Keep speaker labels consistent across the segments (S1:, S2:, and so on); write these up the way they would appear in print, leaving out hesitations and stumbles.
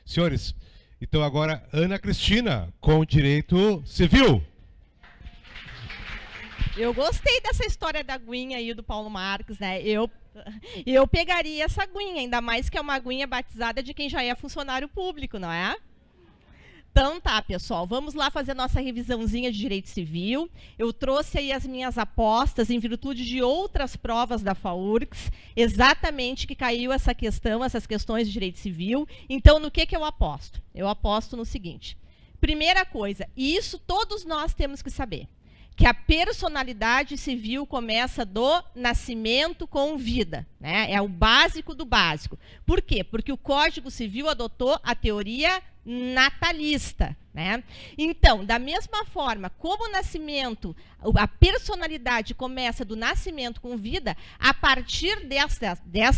S1: Senhores, então agora Ana Cristina, com direito civil.
S2: Eu gostei dessa história da aguinha aí do Paulo Marques, né? Eu pegaria essa aguinha, ainda mais que é uma aguinha batizada de quem já é funcionário público, não é? Então tá, pessoal, vamos lá fazer nossa revisãozinha de direito civil. Eu trouxe aí as minhas apostas em virtude de outras provas da FAURGS, exatamente que caiu essa questão, essas questões de direito civil. Então, no que eu aposto? Eu aposto no seguinte. Primeira coisa, e isso todos nós temos que saber, que a personalidade civil começa do nascimento com vida, né? É o básico do básico. Por quê? Porque o Código Civil adotou a teoria natalista, né? Então, da mesma forma, como o nascimento, a personalidade começa do nascimento com vida, a partir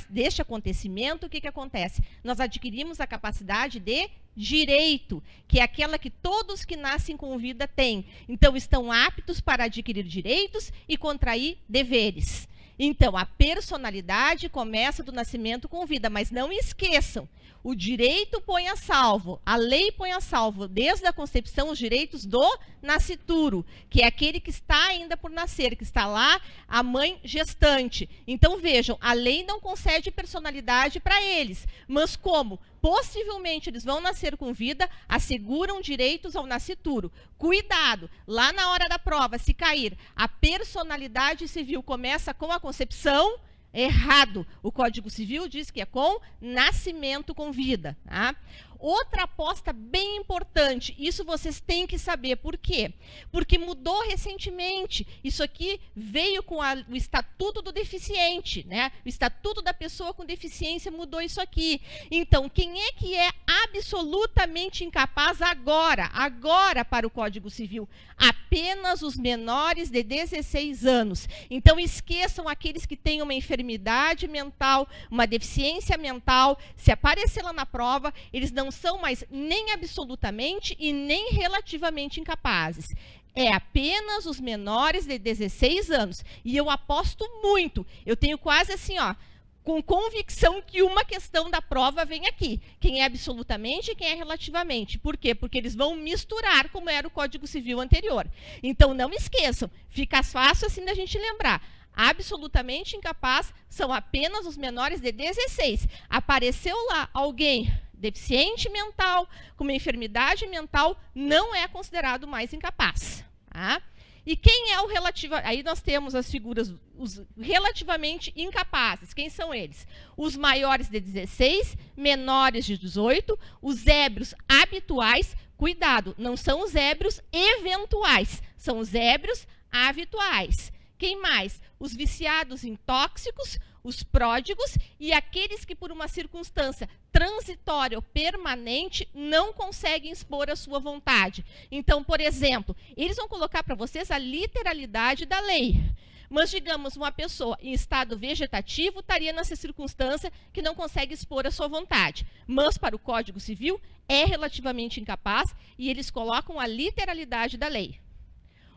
S2: deste acontecimento, o que acontece? Nós adquirimos a capacidade de direito, que é aquela que todos que nascem com vida têm. Então, estão aptos para adquirir direitos e contrair deveres. Então, a personalidade começa do nascimento com vida, mas não esqueçam, o direito põe a salvo, a lei põe a salvo, desde a concepção, os direitos do nascituro, que é aquele que está ainda por nascer, que está lá, a mãe gestante. Então, vejam, a lei não concede personalidade para eles, mas como possivelmente eles vão nascer com vida, asseguram direitos ao nascituro. Cuidado, lá na hora da prova, se cair, a personalidade civil começa com a concepção, errado. O Código Civil diz que é com nascimento com vida. Tá? Outra aposta bem importante, isso vocês têm que saber. Por quê? Porque mudou recentemente. Isso aqui veio com o Estatuto do Deficiente, né? O Estatuto da Pessoa com Deficiência mudou isso aqui. Então, quem é que é absolutamente incapaz agora para o Código Civil? Apenas os menores de 16 anos. Então, esqueçam aqueles que têm uma enfermidade mental, uma deficiência mental. Se aparecer lá na prova, eles não são mais nem absolutamente e nem relativamente incapazes. É apenas os menores de 16 anos. E eu aposto muito, eu tenho quase assim, ó, com convicção que uma questão da prova vem aqui. Quem é absolutamente e quem é relativamente. Por quê? Porque eles vão misturar como era o Código Civil anterior. Então, não esqueçam, fica fácil assim da gente lembrar. Absolutamente incapaz são apenas os menores de 16. Apareceu lá alguém deficiente mental, com uma enfermidade mental, não é considerado mais incapaz. Tá? E quem é o relativo? Aí nós temos as figuras, os relativamente incapazes. Quem são eles? Os maiores de 16, menores de 18, os ébrios habituais. Cuidado, não são os ébrios eventuais, são os ébrios habituais. Quem mais? Os viciados em tóxicos, os pródigos e aqueles que, por uma circunstância transitória ou permanente, não conseguem expor a sua vontade. Então, por exemplo, eles vão colocar para vocês a literalidade da lei. Mas, digamos, uma pessoa em estado vegetativo estaria nessa circunstância que não consegue expor a sua vontade. Mas, para o Código Civil, é relativamente incapaz e eles colocam a literalidade da lei.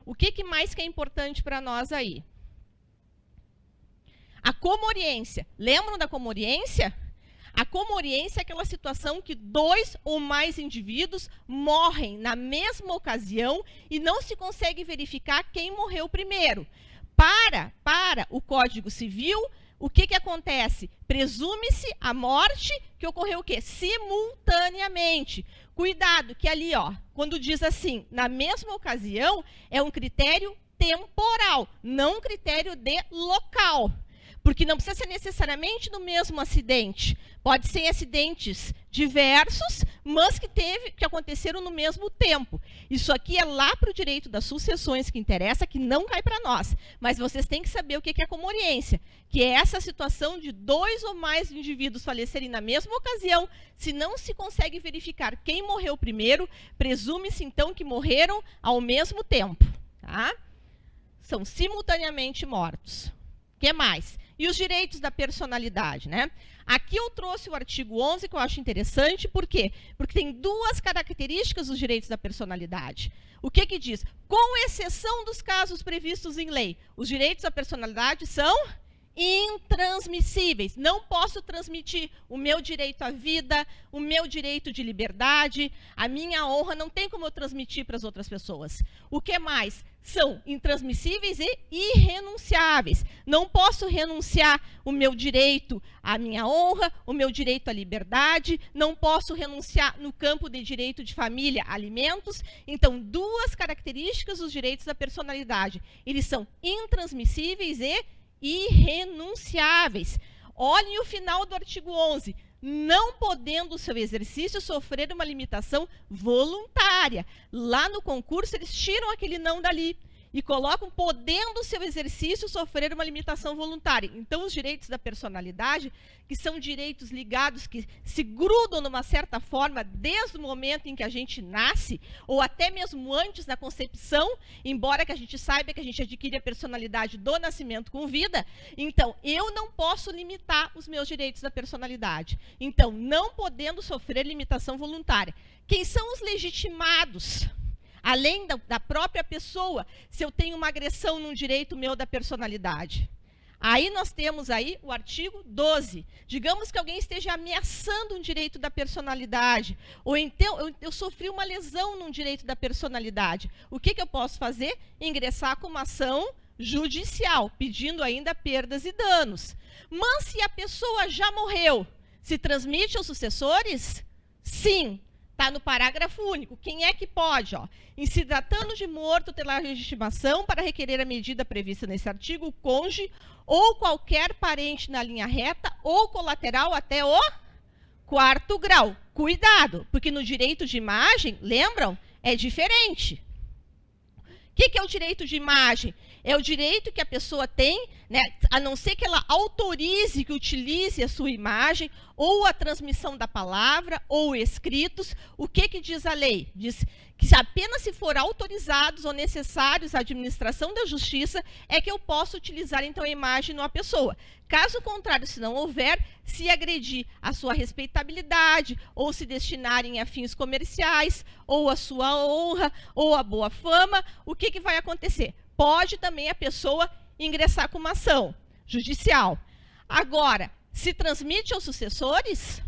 S2: O que mais que é importante para nós aí? A comoriência. Lembram da comoriência? A comoriência é aquela situação que 2 ou mais indivíduos morrem na mesma ocasião e não se consegue verificar quem morreu primeiro. Para o Código Civil, o que acontece? Presume-se a morte que ocorreu o quê? Simultaneamente. Cuidado, que ali, ó, quando diz assim, na mesma ocasião, é um critério temporal, não um critério de local. Porque não precisa ser necessariamente no mesmo acidente. Pode ser acidentes diversos, mas que aconteceram no mesmo tempo. Isso aqui é lá para o direito das sucessões que interessa, que não cai para nós. Mas vocês têm que saber o que é comoriência, que é essa situação de 2 ou mais indivíduos falecerem na mesma ocasião. Se não se consegue verificar quem morreu primeiro, presume-se então que morreram ao mesmo tempo. Tá? São simultaneamente mortos. O que mais? E os direitos da personalidade, né? Aqui eu trouxe o artigo 11, que eu acho interessante. Por quê? Porque tem 2 características dos direitos da personalidade. O que diz? Com exceção dos casos previstos em lei, os direitos da personalidade são intransmissíveis. Não posso transmitir o meu direito à vida, o meu direito de liberdade, a minha honra, não tem como eu transmitir para as outras pessoas. O que mais? São intransmissíveis e irrenunciáveis. Não posso renunciar o meu direito à minha honra, o meu direito à liberdade, não posso renunciar no campo de direito de família, alimentos. Então, duas características dos direitos da personalidade. Eles são intransmissíveis e irrenunciáveis. Olhem o final do artigo 11. Não podendo o seu exercício sofrer uma limitação voluntária. Lá no concurso, eles tiram aquele não dali e colocam podendo o seu exercício sofrer uma limitação voluntária. Então, os direitos da personalidade, que são direitos ligados, que se grudam numa certa forma desde o momento em que a gente nasce, ou até mesmo antes da concepção, embora que a gente saiba que a gente adquire a personalidade do nascimento com vida, então, eu não posso limitar os meus direitos da personalidade. Então, não podendo sofrer limitação voluntária. Quem são os legitimados? Além da própria pessoa, se eu tenho uma agressão num direito meu da personalidade. Aí nós temos aí o artigo 12. Digamos que alguém esteja ameaçando um direito da personalidade, ou então eu sofri uma lesão num direito da personalidade. O que eu posso fazer? Ingressar com uma ação judicial, pedindo ainda perdas e danos. Mas se a pessoa já morreu, se transmite aos sucessores? Sim. Está no parágrafo único. Quem é que pode? Em se tratando de morto, terá legitimação para requerer a medida prevista nesse artigo, o cônjuge ou qualquer parente na linha reta ou colateral até o 4º grau. Cuidado, porque no direito de imagem, lembram? É diferente. O que é o direito de imagem? É o direito que a pessoa tem, né, a não ser que ela autorize que utilize a sua imagem, ou a transmissão da palavra, ou escritos. O que diz a lei? Diz que apenas se for autorizados ou necessários à administração da justiça, é que eu posso utilizar, então, a imagem numa pessoa. Caso contrário, se não houver, se agredir a sua respeitabilidade, ou se destinarem a fins comerciais, ou a sua honra, ou a boa fama, o que vai acontecer? Pode também a pessoa ingressar com uma ação judicial. Agora, se transmite aos sucessores?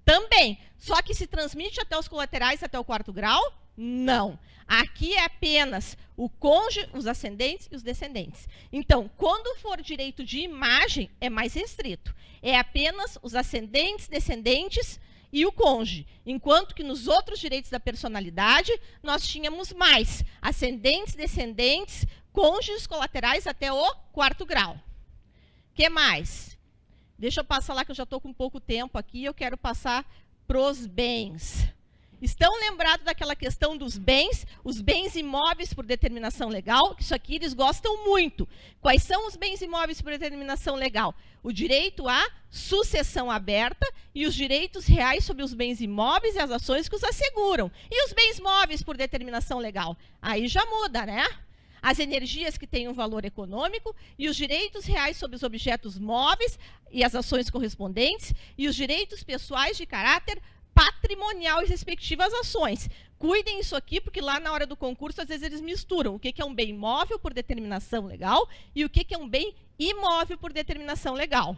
S2: Também. Só que se transmite até os colaterais, até o 4º grau? Não. Aqui é apenas o cônjuge, os ascendentes e os descendentes. Então, quando for direito de imagem, é mais restrito. É apenas os ascendentes, descendentes e o cônjuge. Enquanto que nos outros direitos da personalidade, nós tínhamos mais ascendentes, descendentes, cônjuges colaterais até o 4º grau. O que mais? Deixa eu passar lá, que eu já estou com pouco tempo aqui, eu quero passar para os bens. Estão lembrados daquela questão dos bens, os bens imóveis por determinação legal? Isso aqui eles gostam muito. Quais são os bens imóveis por determinação legal? O direito à sucessão aberta e os direitos reais sobre os bens imóveis e as ações que os asseguram. E os bens móveis por determinação legal? Aí já muda, né? As energias que têm um valor econômico e os direitos reais sobre os objetos móveis e as ações correspondentes e os direitos pessoais de caráter patrimonial e respectivas ações. Cuidem isso aqui, porque lá na hora do concurso, às vezes eles misturam o que é um bem móvel por determinação legal e o que é um bem imóvel por determinação legal.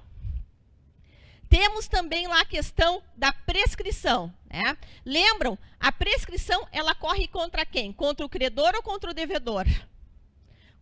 S2: Temos também lá a questão da prescrição, né? Lembram? A prescrição, ela corre contra quem? Contra o credor ou contra o devedor?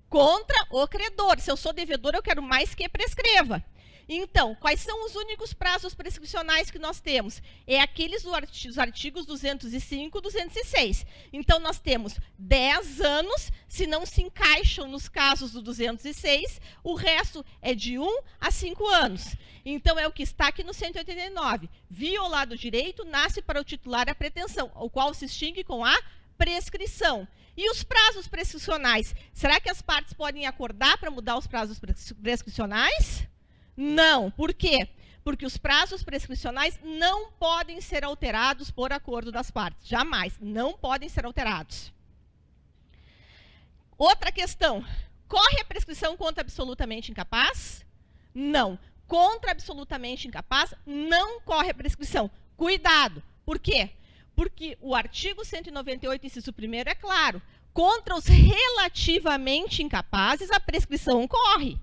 S2: Contra o credor. Se eu sou devedor, eu quero mais que prescreva. Então, quais são os únicos prazos prescricionais que nós temos? É aqueles dos artigos 205 e 206. Então, nós temos 10 anos, se não se encaixam nos casos do 206, o resto é de 1 a 5 anos. Então, é o que está aqui no 189. Violado o direito, nasce para o titular a pretensão, o qual se extingue com a prescrição. E os prazos prescricionais? Será que as partes podem acordar para mudar os prazos prescricionais? Não. Por quê? Porque os prazos prescricionais não podem ser alterados por acordo das partes. Jamais. Não podem ser alterados. Outra questão. Corre a prescrição contra absolutamente incapaz? Não. Contra absolutamente incapaz, não corre a prescrição. Cuidado. Por quê? Porque o artigo 198, inciso 1º, é claro. Contra os relativamente incapazes, a prescrição corre.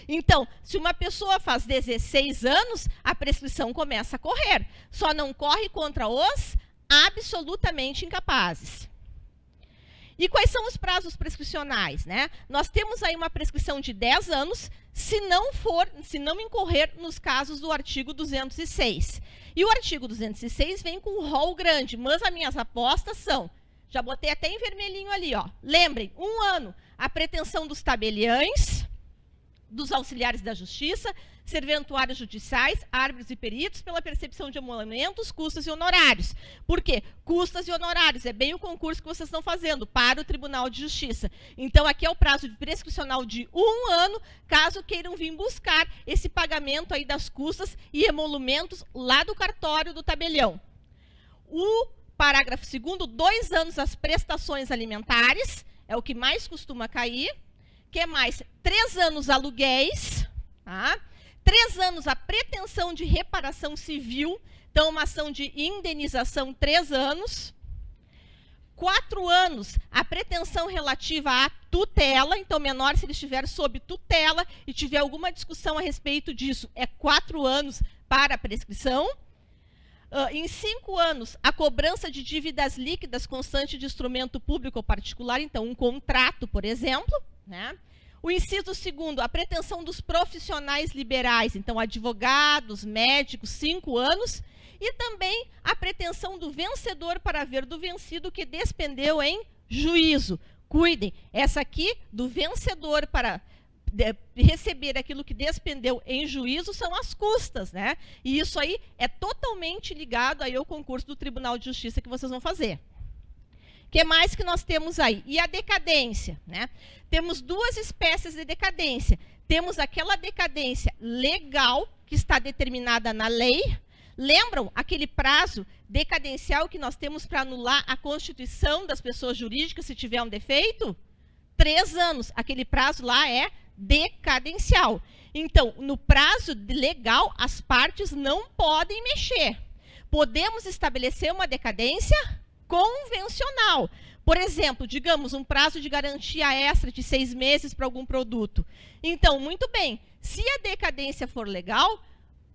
S2: Então, se uma pessoa faz 16 anos, a prescrição começa a correr. Só não corre contra os absolutamente incapazes. E quais são os prazos prescricionais, né? Nós temos aí uma prescrição de 10 anos, se não incorrer nos casos do artigo 206. E o artigo 206 vem com um rol grande, mas as minhas apostas são, já botei até em vermelhinho ali, ó. Lembrem, 1 ano, a pretensão dos tabeliães, dos auxiliares da justiça, serventuários judiciais, árbitros e peritos pela percepção de emolumentos, custas e honorários. Por quê? Custas e honorários, é bem o concurso que vocês estão fazendo para o Tribunal de Justiça. Então, aqui é o prazo prescricional de 1 ano, caso queiram vir buscar esse pagamento aí das custas e emolumentos lá do cartório do tabelião. O parágrafo 2º, 2 anos as prestações alimentares, é o que mais costuma cair. Que mais? 3 anos aluguéis, tá? 3 anos a pretensão de reparação civil, então uma ação de indenização 3 anos. 4 anos a pretensão relativa à tutela, então menor se ele estiver sob tutela e tiver alguma discussão a respeito disso, é 4 anos para a prescrição. Em 5 anos, a cobrança de dívidas líquidas constante de instrumento público ou particular, então um contrato, por exemplo, né? O inciso 2º, a pretensão dos profissionais liberais, então advogados, médicos, 5 anos, e também a pretensão do vencedor para haver do vencido que despendeu em juízo. Cuidem, essa aqui do vencedor para receber aquilo que despendeu em juízo são as custas, né? E isso aí é totalmente ligado aí ao concurso do Tribunal de Justiça que vocês vão fazer. O que mais que nós temos aí? E a decadência, né? Temos 2 espécies de decadência. Temos aquela decadência legal, que está determinada na lei. Lembram aquele prazo decadencial que nós temos para anular a constituição das pessoas jurídicas se tiver um defeito? 3 anos. Aquele prazo lá é decadencial. Então, no prazo legal, as partes não podem mexer. Podemos estabelecer uma decadência convencional. Por exemplo, digamos, um prazo de garantia extra de 6 meses para algum produto. Então, muito bem, se a decadência for legal,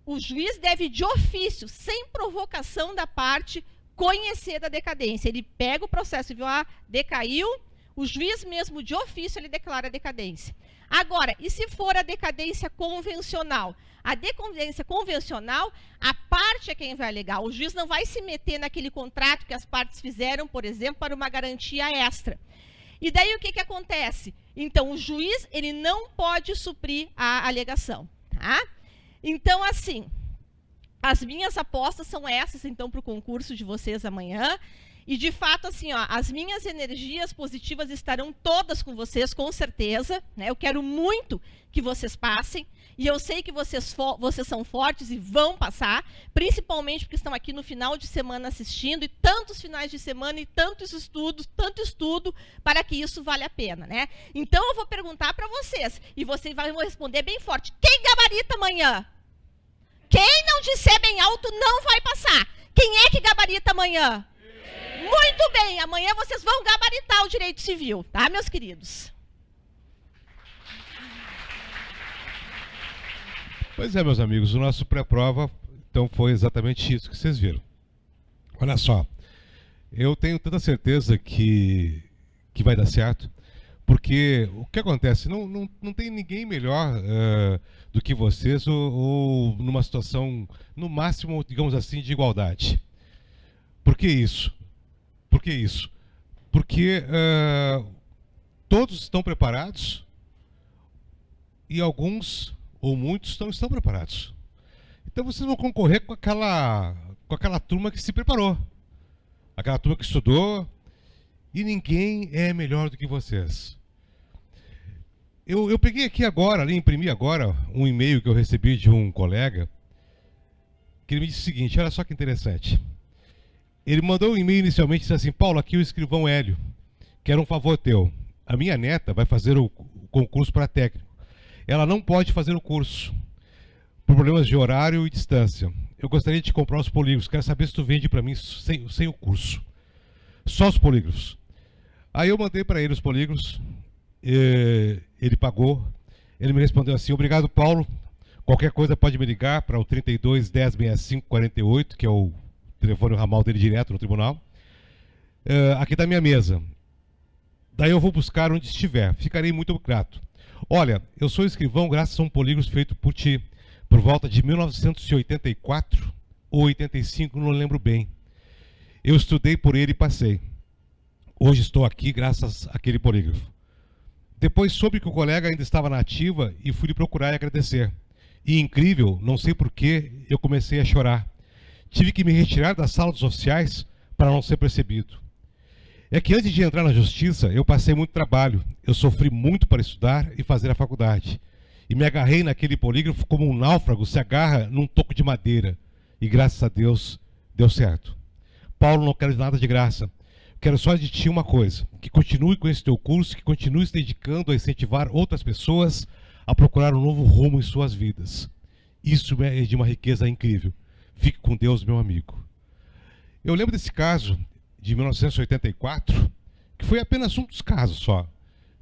S2: o juiz deve, de ofício, sem provocação da parte, conhecer da decadência. Ele pega o processo e viu, decaiu, o juiz mesmo, de ofício, ele declara a decadência. Agora, e se for a decadência convencional? A decadência convencional, a parte é quem vai alegar. O juiz não vai se meter naquele contrato que as partes fizeram, por exemplo, para uma garantia extra. E daí o que acontece? Então, o juiz ele não pode suprir a alegação. Tá? Então, assim, as minhas apostas são essas, então, para o concurso de vocês amanhã. E, de fato, assim, ó, as minhas energias positivas estarão todas com vocês, com certeza. Né? Eu quero muito que vocês passem. E eu sei que vocês são fortes e vão passar, principalmente porque estão aqui no final de semana assistindo, e tantos finais de semana e tantos estudos, tanto estudo, para que isso vale a pena. Né? Então, eu vou perguntar para vocês, e vocês vão responder bem forte. Quem gabarita amanhã? Quem não disser bem alto não vai passar. Quem é que gabarita amanhã? Muito bem, amanhã vocês vão gabaritar o direito civil, tá, meus queridos?
S1: Pois é, meus amigos, o nosso pré-prova, então, foi exatamente isso que vocês viram. Olha só, eu tenho tanta certeza que vai dar certo, porque o que acontece, não tem ninguém melhor do que vocês, ou numa situação, no máximo, digamos assim, de igualdade. Por que isso? Por que isso? Porque todos estão preparados e alguns ou muitos não estão preparados. Então vocês vão concorrer com aquela turma que se preparou, aquela turma que estudou, e ninguém é melhor do que vocês. Eu peguei aqui agora, imprimi agora um e-mail que eu recebi de um colega, que ele me disse o seguinte, olha só que interessante. Ele mandou um e-mail inicialmente e disse assim, Paulo, aqui o escrivão Hélio, quero um favor teu. A minha neta vai fazer o concurso para técnico. Ela não pode fazer o curso, por problemas de horário e distância. Eu gostaria de comprar os polígrafos, quero saber se tu vende para mim sem o curso. Só os polígrafos. Aí eu mandei para ele os polígrafos, ele pagou, Ele me respondeu assim: obrigado, Paulo. Qualquer coisa pode me ligar para o 32 10 65 48, que é o telefone ramal dele direto no tribunal. Aqui está a minha mesa. Daí eu vou buscar onde estiver. Ficarei muito grato. Olha, eu sou escrivão graças a um polígrafo feito por ti, por volta de 1984 ou 85, não lembro bem. Eu estudei por ele e passei. Hoje estou aqui graças àquele polígrafo. Depois soube que o colega ainda estava na ativa e fui lhe procurar e agradecer. E incrível, não sei porquê, eu comecei a chorar. Tive que me retirar da sala dos oficiais para não ser percebido. É que antes de entrar na justiça, eu passei muito trabalho. Eu sofri muito para estudar e fazer a faculdade. E me agarrei naquele polígrafo como um náufrago se agarra num toco de madeira. E graças a Deus, deu certo. Paulo, não quero nada de graça. Quero só de ti uma coisa. Que continue com esse teu curso, que continue se dedicando a incentivar outras pessoas a procurar um novo rumo em suas vidas. Isso é de uma riqueza incrível. Fique com Deus, meu amigo. Eu lembro desse caso de 1984, que foi apenas um dos casos só,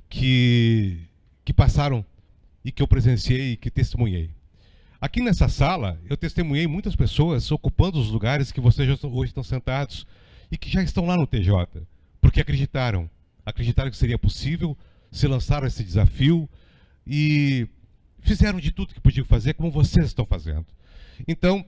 S1: que passaram e que eu presenciei e que testemunhei. Aqui nessa sala, eu testemunhei muitas pessoas ocupando os lugares que vocês hoje estão sentados e que já estão lá no TJ, porque acreditaram que seria possível, se lançaram esse desafio e fizeram de tudo que podiam fazer, como vocês estão fazendo. Então,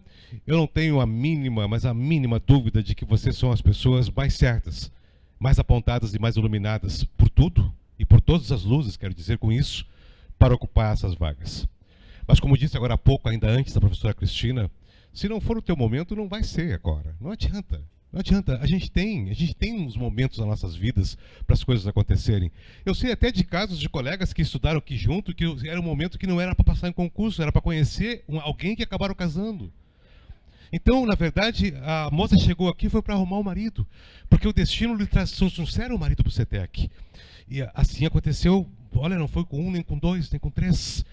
S1: eu não tenho a mínima, mas a mínima dúvida de que vocês são as pessoas mais certas, mais apontadas e mais iluminadas por tudo e por todas as luzes, quero dizer com isso, para ocupar essas vagas. Mas como disse agora há pouco, ainda antes da professora Cristina, se não for o teu momento, não vai ser agora. Não adianta. Não adianta. A gente tem uns momentos nas nossas vidas para as coisas acontecerem. Eu sei até de casos de colegas que estudaram aqui junto, que era um momento que não era para passar em concurso, era para conhecer alguém que acabaram casando. Então, na verdade, a moça chegou aqui foi para arrumar o marido, porque o destino lhe trouxeram o marido para o CETEC. E assim aconteceu, olha, não foi com um, nem com dois, nem com três.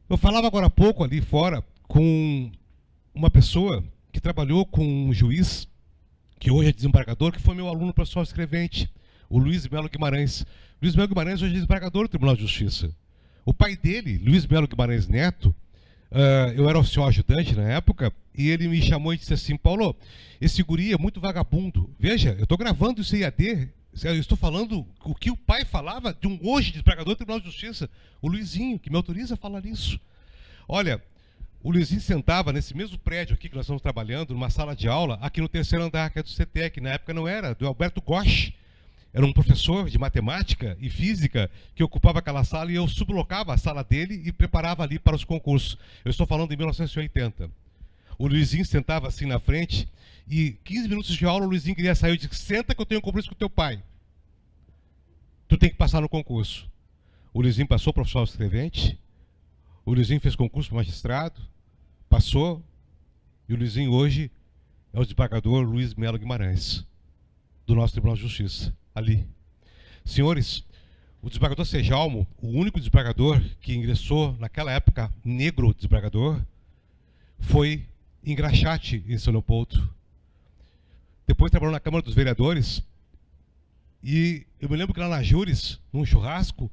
S1: Eu falava agora há pouco ali fora com uma pessoa que trabalhou com um juiz, que hoje é desembargador, que foi meu aluno pessoal escrevente, o Luiz Melo Guimarães. Luiz Melo Guimarães hoje é desembargador do Tribunal de Justiça. O pai dele, Luiz Melo Guimarães Neto, eu era oficial ajudante na época, e ele me chamou e disse assim: Paulo, esse guri é muito vagabundo. Veja, eu estou gravando isso IAD, eu estou falando o que o pai falava de um hoje desembargador do Tribunal de Justiça, o Luizinho, que me autoriza a falar isso. Olha, o Luizinho sentava nesse mesmo prédio aqui que nós estamos trabalhando, numa sala de aula, aqui no terceiro andar, que é do CETEC, na época não era, do Alberto Gosch. Era um professor de matemática e física que ocupava aquela sala e eu sublocava a sala dele e preparava ali para os concursos. Eu estou falando de 1980. O Luizinho sentava assim na frente e 15 minutos de aula o Luizinho queria sair e disse: senta que eu tenho um compromisso com o teu pai. Tu tem que passar no concurso. O Luizinho passou para oficial escrevente, o Luizinho fez concurso para magistrado, passou, e o Luizinho hoje é o desembargador Luiz Melo Guimarães, do nosso Tribunal de Justiça, ali. Senhores, o desembargador Sejalmo, o único desembargador que ingressou naquela época, negro desembargador, foi em Graxate, em São Leopoldo. Depois trabalhou na Câmara dos Vereadores, e eu me lembro que lá na Júris, num churrasco,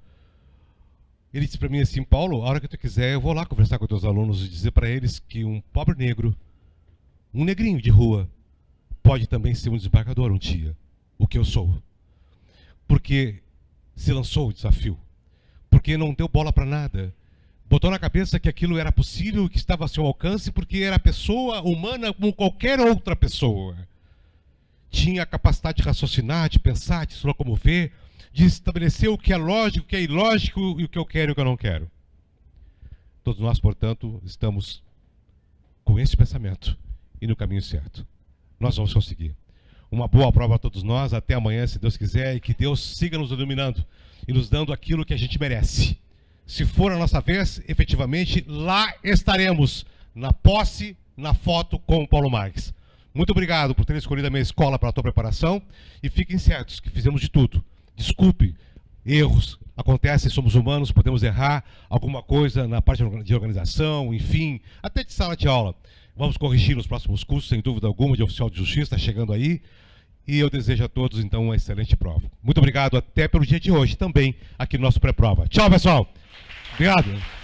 S1: ele disse para mim assim: Paulo, a hora que tu quiser, eu vou lá conversar com os teus alunos e dizer para eles que um pobre negro, um negrinho de rua, pode também ser um desembargador um dia, o que eu sou. Porque se lançou o desafio, porque não deu bola para nada, botou na cabeça que aquilo era possível e que estava a seu alcance, porque era pessoa humana como qualquer outra pessoa. Tinha a capacidade de raciocinar, de pensar, de se locomover, de estabelecer o que é lógico, o que é ilógico e o que eu quero e o que eu não quero. Todos nós, portanto, estamos com esse pensamento e no caminho certo. Nós vamos conseguir. Uma boa prova a todos nós, até amanhã, se Deus quiser, e que Deus siga nos iluminando e nos dando aquilo que a gente merece. Se for a nossa vez, efetivamente, lá estaremos, na posse, na foto com o Paulo Marques. Muito obrigado por ter escolhido a minha escola para a tua preparação, e fiquem certos que fizemos de tudo. Desculpe, erros acontecem, somos humanos, podemos errar alguma coisa na parte de organização, enfim, até de sala de aula. Vamos corrigir nos próximos cursos, sem dúvida alguma, de oficial de justiça, está chegando aí. E eu desejo a todos, então, uma excelente prova. Muito obrigado, até pelo dia de hoje também, aqui no nosso pré-prova. Tchau, pessoal! Obrigado.